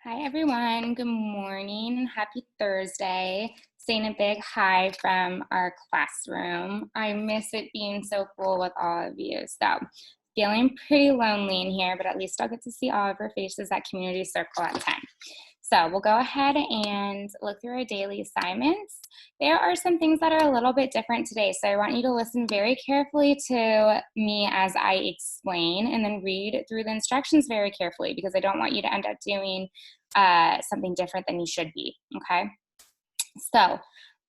Hi, everyone. Good morning. Happy Thursday. Saying a big hi from our classroom. I miss it being so full with all of you. So, feeling pretty lonely in here, but at least I'll get to see all of your faces at Community Circle at 10. So, we'll go ahead and look through our daily assignments. There are some things that are a little bit different today, so I want you to listen very carefully to me as I explain and then read through the instructions very carefully because I don't want you to end up doing something different than you should be, okay? So,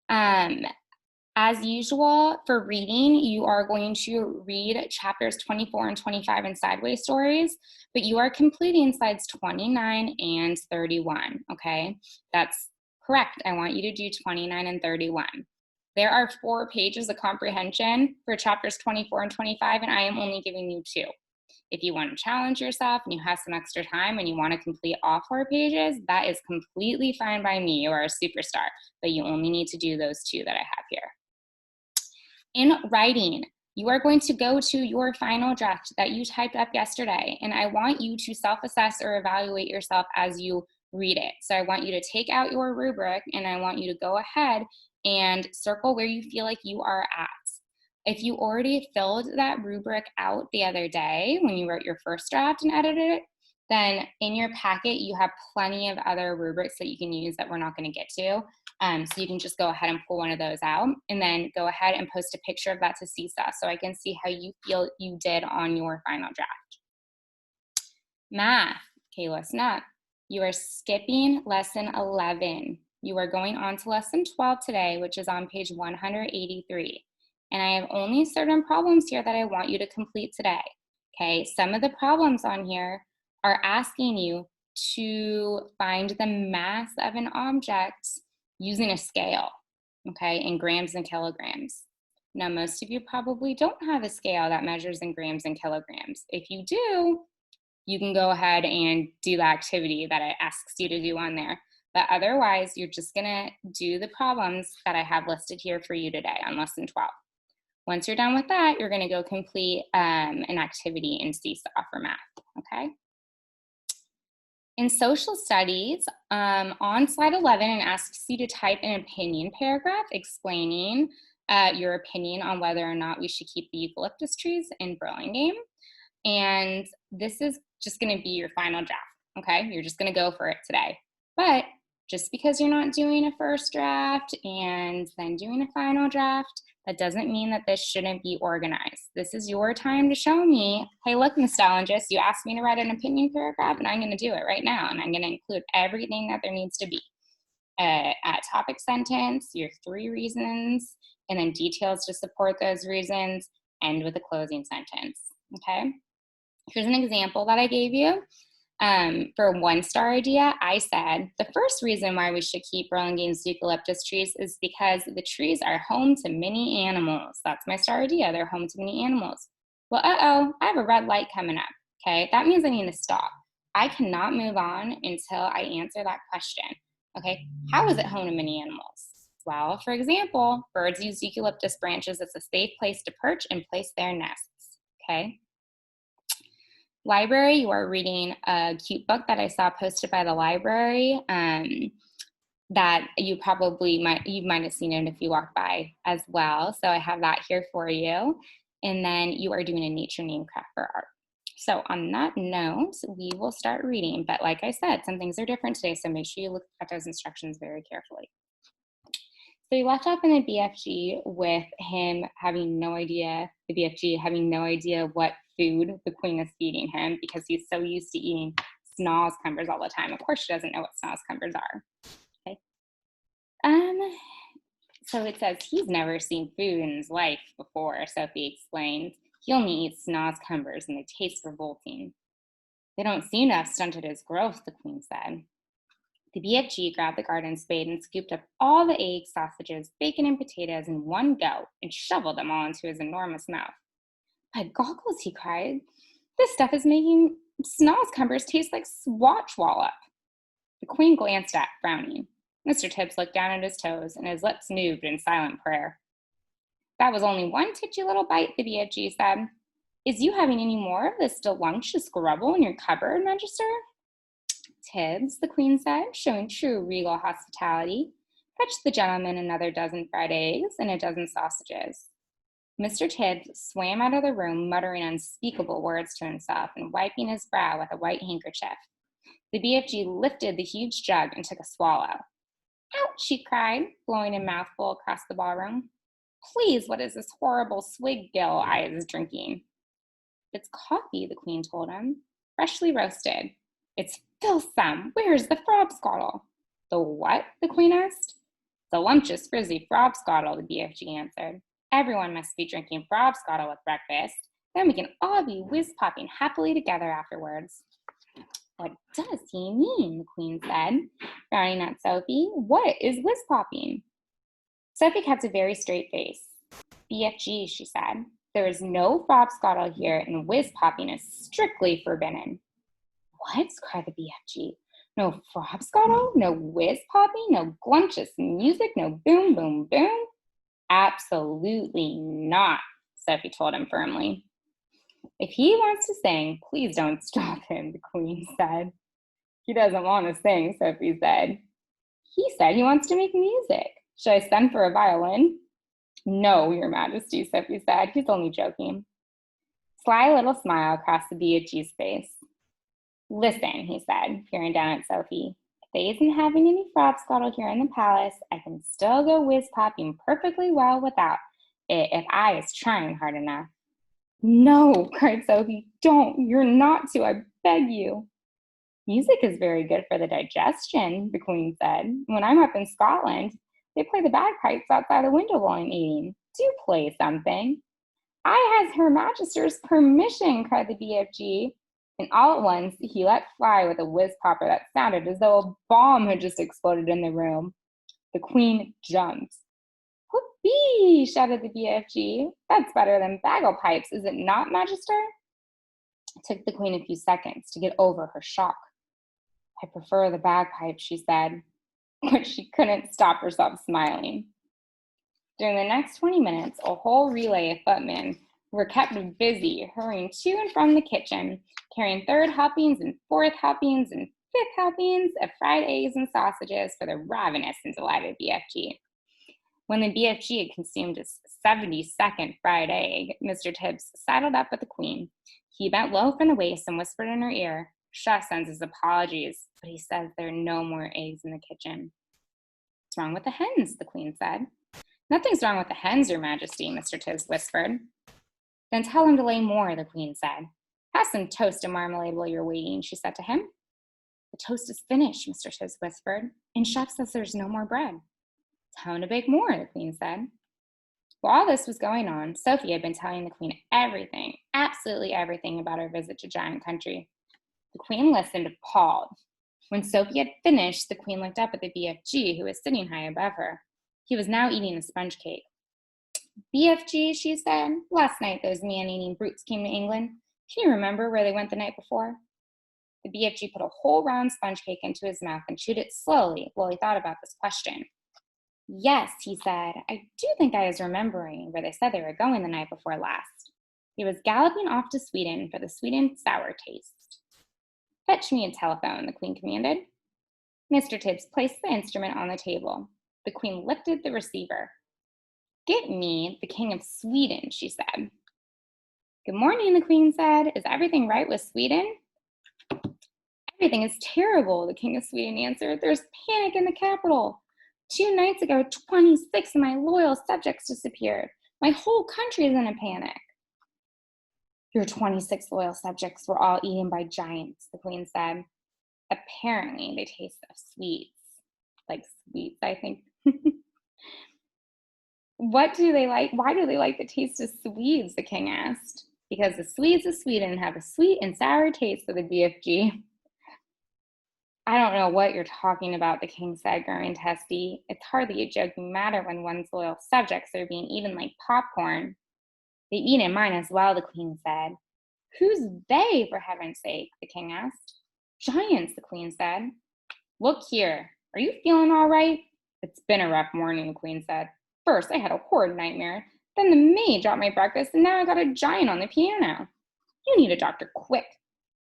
as usual for reading, you are going to read chapters 24 and 25 in Sideways Stories, but you are completing slides 29 and 31, okay? That's correct. I want you to do 29 and 31. There are 4 pages of comprehension for chapters 24 and 25, and I am only giving you 2. If you want to challenge yourself and you have some extra time and you want to complete all 4 pages, that is completely fine by me. You are a superstar, but you only need to do those 2 that I have here. In writing, you are going to go to your final draft that you typed up yesterday, and I want you to self-assess or evaluate yourself as you read it. So I want you to take out your rubric, and I want you to go ahead and circle where you feel like you are at. If you already filled that rubric out the other day when you wrote your first draft and edited it, then in your packet you have plenty of other rubrics that you can use that we're not going to get to. So you can just go ahead and pull one of those out and then go ahead and post a picture of that to Seesaw so I can see how you feel you did on your final draft. Math. Okay, listen up. You are skipping lesson 11. You are going on to lesson 12 today, which is on page 183. And I have only certain problems here that I want you to complete today. Okay, some of the problems on here are asking you to find the mass of an object using a scale, okay, in grams and kilograms. Now, most of you probably don't have a scale that measures in grams and kilograms. If you do, you can go ahead and do the activity that it asks you to do on there. But otherwise, you're just gonna do the problems that I have listed here for you today on lesson 12. Once you're done with that, you're gonna go complete an activity in Seesaw for math, okay? In social studies, on slide 11, it asks you to type an opinion paragraph explaining your opinion on whether or not we should keep the eucalyptus trees in Burlingame. And this is just gonna be your final draft, okay? You're just gonna go for it today. But just because you're not doing a first draft and then doing a final draft, that doesn't mean that this shouldn't be organized. This is your time to show me, hey, look, nostalgist, you asked me to write an opinion paragraph and I'm gonna do it right now. And I'm gonna include everything that there needs to be. A topic sentence, your 3 reasons, and then details to support those reasons, end with a closing sentence, okay? Here's an example that I gave you. For a 1-star idea, I said, the first reason why we should keep Burlingame's eucalyptus trees is because the trees are home to many animals. That's my star idea, they're home to many animals. Well, I have a red light coming up, okay? That means I need to stop. I cannot move on until I answer that question, okay? How is it home to many animals? Well, for example, birds use eucalyptus branches as a safe place to perch and place their nests, okay? Library, you are reading a cute book that I saw posted by the library that you might have seen it if you walked by as well. So I have that here for you. And then you are doing a nature name craft for art. So on that note, we will start reading. But like I said, some things are different today, so make sure you look at those instructions very carefully. So he left off in the BFG with him having no idea, the BFG having no idea what food the queen is feeding him because he's so used to eating snaz cumbers all the time. Of course she doesn't know what snaz cumbers are. Okay. So it says he's never seen food in his life before, Sophie explains. He only eats snaz cumbers and they taste revolting. They don't seem to have stunted his growth, the queen said. The BFG grabbed the garden spade and scooped up all the eggs, sausages, bacon, and potatoes in one go and shoveled them all into his enormous mouth. By goggles, he cried. This stuff is making snaz cumbers taste like swatch wallop. The queen glanced at, frowning. Mr. Tibbs looked down at his toes, and his lips moved in silent prayer. That was only one titchy little bite, the BFG said. Is you having any more of this delicious grubble in your cupboard, Magister? Tibbs, the queen said, showing true regal hospitality. Fetch the gentleman another dozen fried eggs and a dozen sausages. Mr. Tibbs swam out of the room, muttering unspeakable words to himself and wiping his brow with a white handkerchief. The BFG lifted the huge jug and took a swallow. Ouch, she cried, blowing a mouthful across the ballroom. Please, what is this horrible swig Gil I is drinking? It's coffee, the queen told him, freshly roasted. It's filsome. Where's the frobscottle? The what? The queen asked. The lumptious, frizzy frobscottle, the BFG answered. Everyone must be drinking frobscottle with breakfast. Then we can all be whiz-popping happily together afterwards. What does he mean? The queen said, frowning at Sophie. What is whiz-popping? Sophie kept a very straight face. BFG, she said. There is no frobscottle here, and whiz-popping is strictly forbidden. What? Cried the BFG. No frobscottle? No whiz-popping? No glumpious music? No boom, boom, boom? Absolutely not, Sophie told him firmly. If he wants to sing, please don't stop him, the queen said. He doesn't want to sing, Sophie said. He said he wants to make music. Should I send for a violin? No, your majesty, Sophie said. He's only joking. Sly little smile crossed the BFG's face. Listen, he said, peering down at Sophie. If they isn't having any frobscottle here in the palace, I can still go whiz-popping perfectly well without it if I is trying hard enough. No, cried Sophie, don't. You're not to, I beg you. Music is very good for the digestion, the queen said. When I'm up in Scotland, they play the bagpipes outside the window while I'm eating. Do play something. I has Her Majesty's permission, cried the BFG. And all at once, he let fly with a whiz-popper that sounded as though a bomb had just exploded in the room. The queen jumped. Whoopee, shouted the BFG. That's better than bagpipes, is it not, Magister? It took the queen a few seconds to get over her shock. I prefer the bagpipes, she said, but she couldn't stop herself smiling. During the next 20 minutes, a whole relay of footmen were kept busy, hurrying to and from the kitchen, carrying third helpings and fourth helpings and fifth helpings of fried eggs and sausages for the ravenous and delighted BFG. When the BFG had consumed his 72nd fried egg, Mr. Tibbs sidled up with the queen. He bent low from the waist and whispered in her ear, Chef sends his apologies, but he says there are no more eggs in the kitchen. What's wrong with the hens? The queen said. Nothing's wrong with the hens, your majesty, Mr. Tibbs whispered. Then tell him to lay more, the queen said. Have some toast and marmalade while you're waiting, she said to him. The toast is finished, Mr. Tibbs whispered, and Chef says there's no more bread. Tell him to bake more, the queen said. While all this was going on, Sophie had been telling the queen everything, absolutely everything about her visit to Giant Country. The queen listened appalled. When Sophie had finished, the queen looked up at the BFG, who was sitting high above her. He was now eating a sponge cake. BFG, she said, last night those man-eating brutes came to England. Can you remember where they went the night before? The BFG put a whole round sponge cake into his mouth and chewed it slowly while he thought about this question. Yes, he said, I do think I was remembering where they said they were going the night before last. He was galloping off to Sweden for the sweet and sour taste. Fetch me a telephone, the queen commanded. Mr. Tibbs placed the instrument on the table. The queen lifted the receiver. Get me the King of Sweden, she said. Good morning, the queen said. Is everything right with Sweden? Everything is terrible, the King of Sweden answered. There's panic in the capital. 2 nights ago, 26 of my loyal subjects disappeared. My whole country is in a panic. Your 26 loyal subjects were all eaten by giants, the queen said. Apparently, they taste of sweets. Like sweets, I think. What do they like? Why do they like the taste of Swedes? The king asked. Because the Swedes of Sweden have a sweet and sour taste, said the BFG. I don't know what you're talking about, the king said, growing testy. It's hardly a joking matter when one's loyal subjects are being eaten like popcorn. They eat in mine as well, the queen said. Who's they, for heaven's sake? The king asked. Giants, the queen said. Look here, are you feeling all right? It's been a rough morning, the queen said. First, I had a horrid nightmare. Then the maid dropped my breakfast, and now I got a giant on the piano. You need a doctor quick,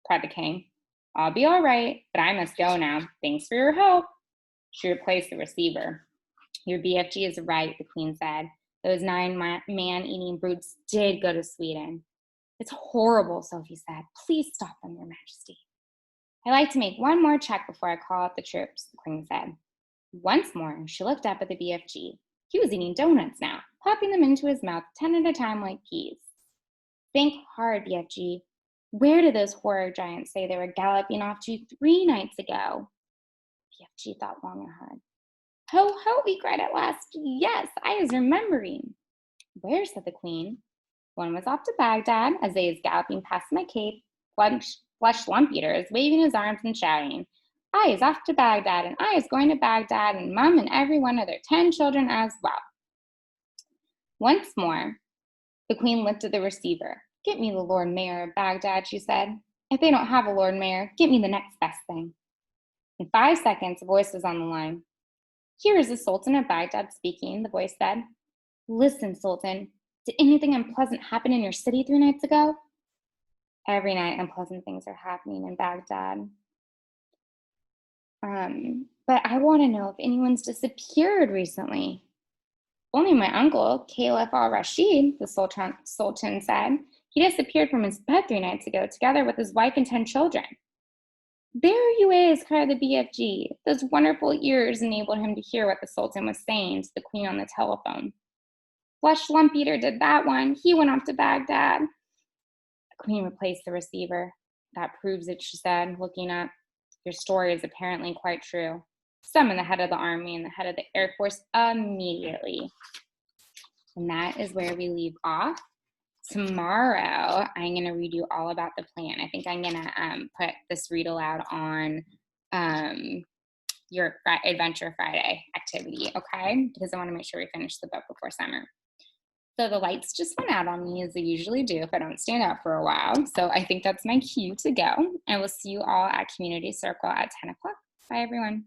cried the king. I'll be all right, but I must go now. Thanks for your help. She replaced the receiver. Your BFG is right, the queen said. Those 9 man-eating brutes did go to Sweden. It's horrible, Sophie said. Please stop them, Your Majesty. I'd like to make one more check before I call out the troops, the queen said. Once more, she looked up at the BFG. He was eating donuts now, popping them into his mouth 10 at a time like peas. Think hard, BFG. Where did those horror giants say they were galloping off to 3 nights ago? BFG thought long and hard. Ho, ho, he cried at last. Yes, I was remembering. Where, said the queen. One was off to Baghdad, as they was galloping past my cape, flesh lump eaters, waving his arms and shouting, I is off to Baghdad, and I is going to Baghdad, and Mum and every one of their 10 children as well. Once more, the queen lifted the receiver. Get me the Lord Mayor of Baghdad, she said. If they don't have a Lord Mayor, get me the next best thing. In 5 seconds, a voice was on the line. Here is the Sultan of Baghdad speaking, the voice said. Listen, Sultan, did anything unpleasant happen in your city 3 nights ago? Every night unpleasant things are happening in Baghdad. But I want to know if anyone's disappeared recently. Only my uncle, Caliph al-Rashid, the Sultan said. He disappeared from his bed 3 nights ago, together with his wife and 10 children. There you is, cried the BFG. Those wonderful ears enabled him to hear what the Sultan was saying to the queen on the telephone. Flesh lump eater did that one. He went off to Baghdad. The queen replaced the receiver. That proves it, she said, looking up. Your story is apparently quite true. Summon the head of the army and the head of the Air Force immediately. And that is where we leave off. Tomorrow, I'm going to read you all about the plan. I think I'm going to put this read aloud on your Adventure Friday activity, okay? Because I want to make sure we finish the book before summer. So the lights just went out on me as they usually do if I don't stand up for a while. So I think that's my cue to go. I will see you all at Community Circle at 10 o'clock. Bye, everyone.